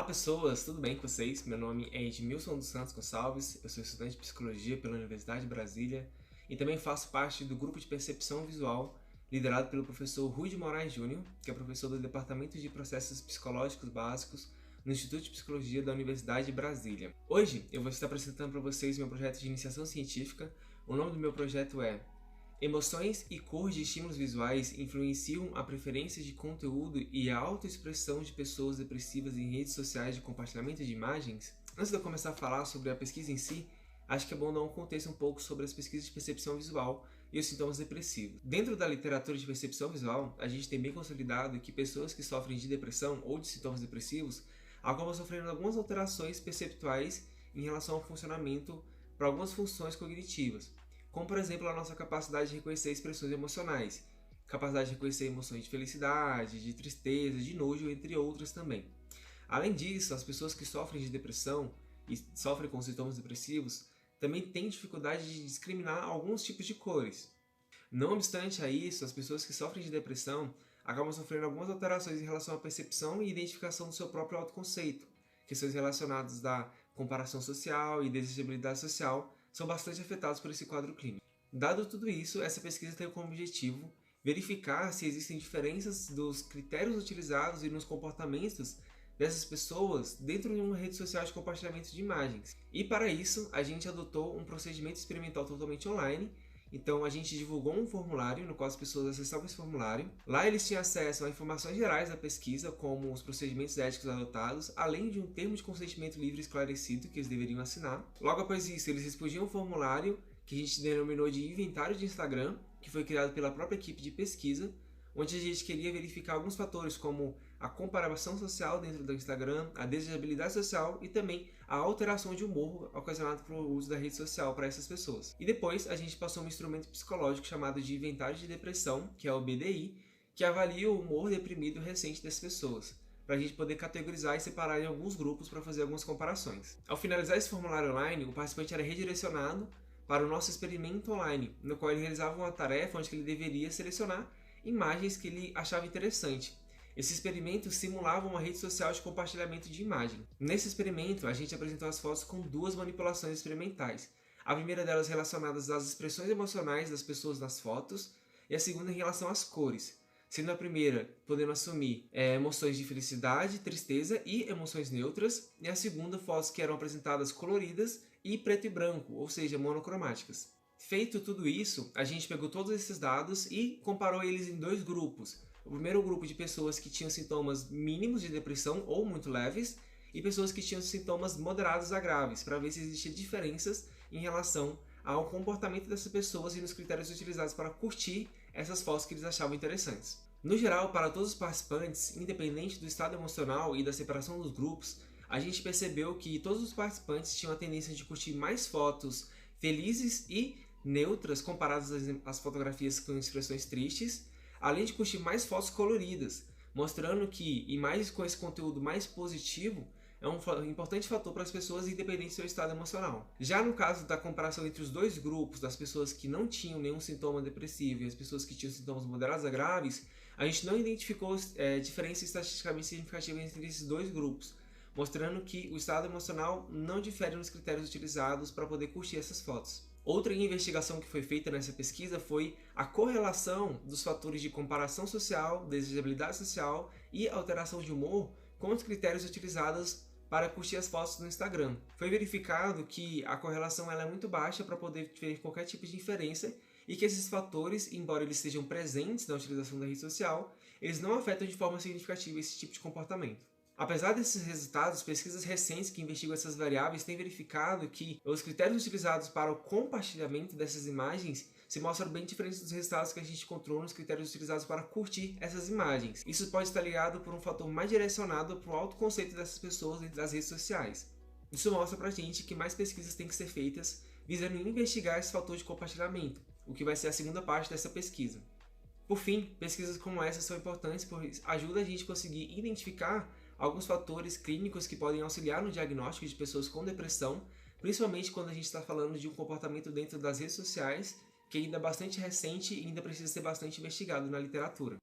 Olá pessoas, tudo bem com vocês? Meu nome é Edmilson dos Santos Gonçalves, eu sou estudante de Psicologia pela Universidade de Brasília e também faço parte do grupo de Percepção Visual liderado pelo professor Rui de Moraes Júnior, que é professor do Departamento de Processos Psicológicos Básicos no Instituto de Psicologia da Universidade de Brasília. Hoje eu vou estar apresentando para vocês meu projeto de iniciação científica. O nome do meu projeto é Emoções e cores de estímulos visuais influenciam a preferência de conteúdo e a autoexpressão de pessoas depressivas em redes sociais de compartilhamento de imagens? Antes de eu começar a falar sobre a pesquisa em si, acho que é bom dar um contexto um pouco sobre as pesquisas de percepção visual e os sintomas depressivos. Dentro da literatura de percepção visual, a gente tem bem consolidado que pessoas que sofrem de depressão ou de sintomas depressivos acabam sofrendo algumas alterações perceptuais em relação ao funcionamento para algumas funções cognitivas, como por exemplo a nossa capacidade de reconhecer expressões emocionais, capacidade de reconhecer emoções de felicidade, de tristeza, de nojo, entre outras também. Além disso, as pessoas que sofrem de depressão e sofrem com sintomas depressivos também têm dificuldade de discriminar alguns tipos de cores. Não obstante a isso, as pessoas que sofrem de depressão acabam sofrendo algumas alterações em relação à percepção e identificação do seu próprio autoconceito. Questões relacionadas à comparação social e desejabilidade social são bastante afetados por esse quadro clínico. Dado tudo isso, essa pesquisa tem como objetivo verificar se existem diferenças dos critérios utilizados e nos comportamentos dessas pessoas dentro de uma rede social de compartilhamento de imagens. E para isso, a gente adotou um procedimento experimental totalmente online. Então a gente divulgou um formulário no qual as pessoas acessavam esse formulário. Lá eles tinham acesso a informações gerais da pesquisa, como os procedimentos éticos adotados, além de um termo de consentimento livre e esclarecido que eles deveriam assinar. Logo após isso, eles respondiam um formulário que a gente denominou de inventário de Instagram, que foi criado pela própria equipe de pesquisa, onde a gente queria verificar alguns fatores como a comparação social dentro do Instagram, a desejabilidade social e também a alteração de humor ocasionada pelo uso da rede social para essas pessoas. E depois a gente passou um instrumento psicológico chamado de Inventário de Depressão, que é o BDI, que avalia o humor deprimido recente das pessoas, para a gente poder categorizar e separar em alguns grupos para fazer algumas comparações. Ao finalizar esse formulário online, o participante era redirecionado para o nosso experimento online, no qual ele realizava uma tarefa onde ele deveria selecionar imagens que ele achava interessante. Esse experimento simulava uma rede social de compartilhamento de imagem. Nesse experimento, a gente apresentou as fotos com duas manipulações experimentais. A primeira delas relacionada às expressões emocionais das pessoas nas fotos e a segunda em relação às cores. Sendo a primeira podendo assumir emoções de felicidade, tristeza e emoções neutras, e a segunda fotos que eram apresentadas coloridas e preto e branco, ou seja, monocromáticas. Feito tudo isso, a gente pegou todos esses dados e comparou eles em dois grupos. O primeiro grupo de pessoas que tinham sintomas mínimos de depressão ou muito leves e pessoas que tinham sintomas moderados a graves, para ver se existiam diferenças em relação ao comportamento dessas pessoas e nos critérios utilizados para curtir essas fotos que eles achavam interessantes. No geral, para todos os participantes, independente do estado emocional e da separação dos grupos, a gente percebeu que todos os participantes tinham a tendência de curtir mais fotos felizes e neutras comparadas às fotografias com expressões tristes, além de curtir mais fotos coloridas, mostrando que imagens com esse conteúdo mais positivo é um importante fator para as pessoas independente do seu estado emocional. Já no caso da comparação entre os dois grupos, das pessoas que não tinham nenhum sintoma depressivo e as pessoas que tinham sintomas moderados a graves, a gente não identificou diferença estatisticamente significativa entre esses dois grupos, mostrando que o estado emocional não difere nos critérios utilizados para poder curtir essas fotos. Outra investigação que foi feita nessa pesquisa foi a correlação dos fatores de comparação social, desejabilidade social e alteração de humor com os critérios utilizados para curtir as fotos no Instagram. Foi verificado que a correlação é muito baixa para poder ter qualquer tipo de diferença e que esses fatores, embora eles estejam presentes na utilização da rede social, eles não afetam de forma significativa esse tipo de comportamento. Apesar desses resultados, pesquisas recentes que investigam essas variáveis têm verificado que os critérios utilizados para o compartilhamento dessas imagens se mostram bem diferentes dos resultados que a gente encontrou nos critérios utilizados para curtir essas imagens. Isso pode estar ligado por um fator mais direcionado para o autoconceito dessas pessoas dentro das redes sociais. Isso mostra pra gente que mais pesquisas têm que ser feitas visando investigar esse fator de compartilhamento, o que vai ser a segunda parte dessa pesquisa. Por fim, pesquisas como essa são importantes pois ajudam a gente a conseguir identificar alguns fatores clínicos que podem auxiliar no diagnóstico de pessoas com depressão, principalmente quando a gente está falando de um comportamento dentro das redes sociais que ainda é bastante recente e ainda precisa ser bastante investigado na literatura.